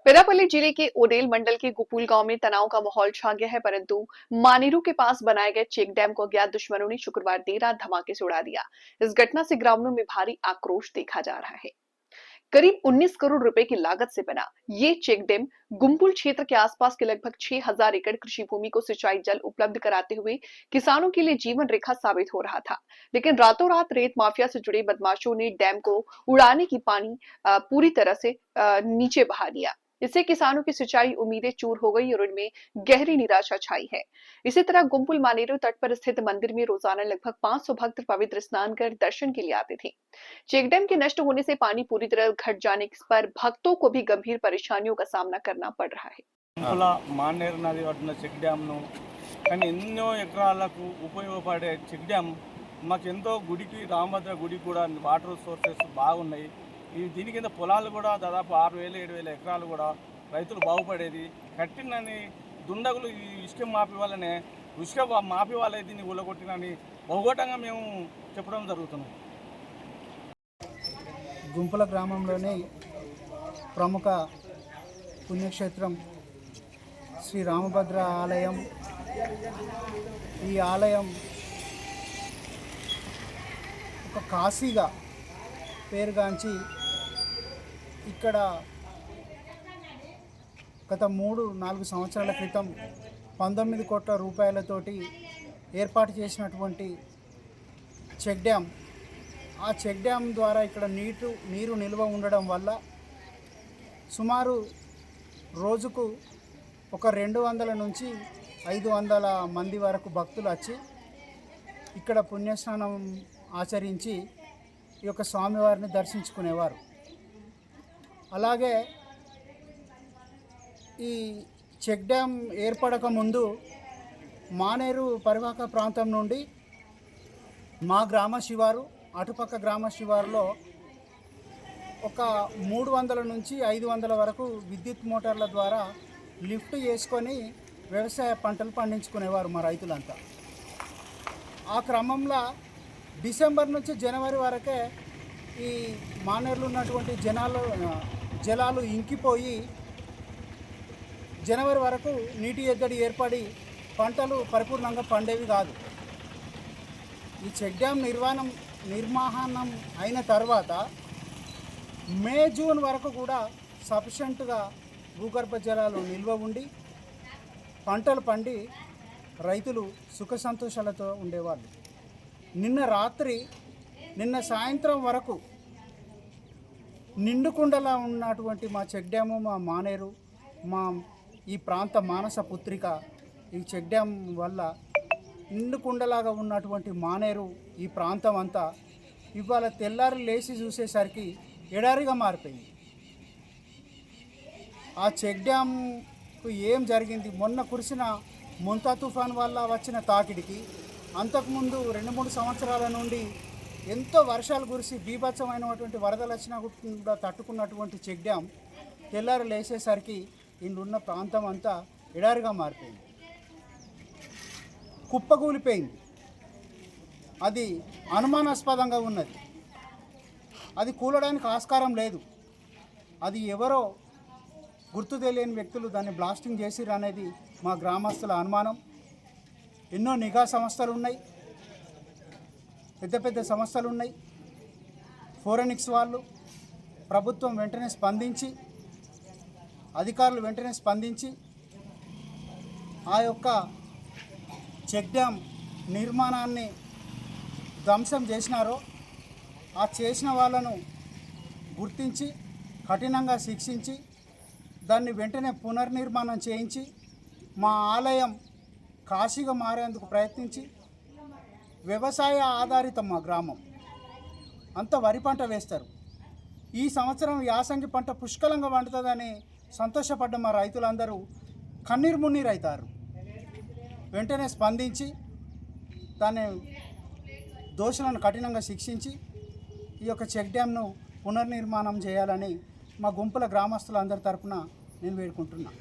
पेरापल्ली जिले के ओडेल मंडल के गुपुल गांव में तनाव का माहौल छा गया है, परंतु मानेरू के पास बनाए गए चेक डैम को अज्ञात दुश्मनों ने शुक्रवार देर रात धमाके से उड़ा दिया। इस घटना से ग्रामीणों में भारी आक्रोश देखा जा रहा है। करीब 19 करोड़ रुपए की लागत से बना ये चेक डैम गुम्पुल क्षेत्र के आसपास के लगभग 6000 एकड़ कृषि भूमि को सिंचाई जल उपलब्ध कराते हुए किसानों के लिए जीवन रेखा साबित हो रहा था। लेकिन रातों रात रेत माफिया से जुड़े बदमाशों ने डैम को उड़ाने की पानी पूरी तरह से नीचे बहा दिया। इससे किसानों की सिंचाई उम्मीदें चूर हो गई और उनमें गहरी निराशा छाई है। इसी तरह गुम्पुल मानेरू तट पर स्थित मंदिर में रोजाना लगभग 500 भक्त पवित्र स्नान कर दर्शन के लिए आते थे। चेक डैम के नष्ट होने से पानी पूरी तरह घट जाने पर भक्तों को भी गंभीर परेशानियों का सामना करना पड़ रहा है। మానేరు నది ఒడ్డున చెక్ డ్యామ్ను కానీ ఎన్నో ఎకరాలకు ఉపయోగపడే చెక్ డ్యామ్ మాకెంతో గుడికి రామభద్ర గుడికి కూడా వాటర్ సోర్సెస్ బాగున్నాయి. దీని కింద పొలాలు కూడా దాదాపు 6000-7000 ఎకరాలు కూడా రైతులు బాగుపడేది. కట్టినని దుండగులు ఈ ఇసుక మాపి వల్లనే ఇసుక మాపి వాళ్ళే దీన్ని ఊలగొట్టినని బహుఘటంగా మేము చెప్పడం జరుగుతున్నాం. గుంపుల గ్రామంలోని ప్రముఖ పుణ్యక్షేత్రం శ్రీ రామభద్ర ఆలయం. ఈ ఆలయం ఒక కాశీగా పేరుగాంచి ఇక్కడ గత 3-4 సంవత్సరాల క్రితం 19 కోట్ల రూపాయలతోటి ఏర్పాటు చేసినటువంటి చెక్ డ్యామ్. ఆ చెక్ డ్యామ్ ద్వారా ఇక్కడ నీరు నిల్వ ఉండడం వల్ల సుమారు రోజుకు ఒక 200 నుంచి 500 మంది వరకు భక్తులు వచ్చి ఇక్కడ పుణ్యస్నానం ఆచరించి ఈ యొక్క స్వామివారిని దర్శించుకునేవారు. అలాగే ఈ చెక్ డ్యామ్ ఏర్పడక ముందు మానేరు పరివాహక ప్రాంతం నుండి మా గ్రామ శివారు అటుపక్క గ్రామ శివారులో ఒక 300 నుంచి 500 వరకు విద్యుత్ మోటార్ల ద్వారా లిఫ్ట్ చేసుకొని వ్యవసాయ పంటలు పండించుకునేవారు మా రైతులంతా. ఆ క్రమంలో డిసెంబర్ నుంచి జనవరి వరకే ఈ మానేరులో ఉన్నటువంటి జలాలు ఇంకిపోయి జనవరి వరకు నీటి ఎద్దడి ఏర్పడి పంటలు పరిపూర్ణంగా పండేవి కాదు. ఈ చెక్ డ్యామ్ నిర్మాణం అయిన తర్వాత మే జూన్ వరకు కూడా సఫిషియెంట్గా భూగర్భ జలాలు నిల్వ ఉండి పంటలు పండి రైతులు సుఖ సంతోషాలతో ఉండేవాళ్ళు. నిన్న సాయంత్రం వరకు నిండుకుండలా ఉన్నటువంటి మా చెక్ డ్యాము, మా మానేరు, మా ఈ ప్రాంత మానస పుత్రిక, ఈ చెక్ డ్యామ్ వల్ల నిండుకుండలాగా ఉన్నటువంటి మానేరు ఈ ప్రాంతం అంతా ఇవాళ తెల్లారి లేచి చూసేసరికి ఎడారిగా మారిపోయింది. ఆ చెక్ డ్యామ్కు ఏం జరిగింది? మొన్న కురిసిన ముంతా తుఫాన్ వల్ల వచ్చిన తాకిడికి అంతకుముందు 2-3 సంవత్సరాల నుండి ఎంతో వర్షాలు కురిసి బీభత్సమైనటువంటి వరదలు వచ్చినా కూడా తట్టుకున్నటువంటి చెక్ డ్యామ్ తెల్లారి లేచేసరికి ఇందున్న ప్రాంతం అంతా ఎడారిగా మారిపోయింది, కుప్పకూలిపోయింది. అది అనుమానాస్పదంగా ఉన్నది. అది కూలడానికి ఆస్కారం లేదు. అది ఎవరో గుర్తు తెలియని వ్యక్తులు దాన్ని బ్లాస్టింగ్ చేసిరు అనేది మా గ్రామస్తుల అనుమానం. ఎన్నో నిఘా సంస్థలు ఉన్నాయి, పెద్ద పెద్ద సంస్థలు ఉన్నాయి. ఫోరెనిక్స్ వాళ్ళు, ప్రభుత్వం వెంటనే స్పందించి, అధికారులు వెంటనే స్పందించి ఆ యొక్క చెక్ డ్యామ్ నిర్మాణాన్ని ధ్వంసం చేసినారో ఆ చేసిన వాళ్ళను గుర్తించి కఠినంగా శిక్షించి దాన్ని వెంటనే పునర్నిర్మాణం చేయించి మా ఆలయం కాశీగా మారేందుకు ప్రయత్నించి వ్యవసాయ ఆధారితం మా గ్రామం అంతా వరి పంట వేస్తారు. ఈ సంవత్సరం యాసంగి పంట పుష్కలంగా పండుతుందని సంతోషపడ్డ మా రైతులందరూ కన్నీరు మున్నీరు అవుతారు. వెంటనే స్పందించి దాన్ని దోషులను కఠినంగా శిక్షించి ఈ యొక్క చెక్ డ్యామ్ను పునర్నిర్మాణం చేయాలని మా గుంపుల గ్రామస్తులందరి తరపున నేను వేడుకుంటున్నాను.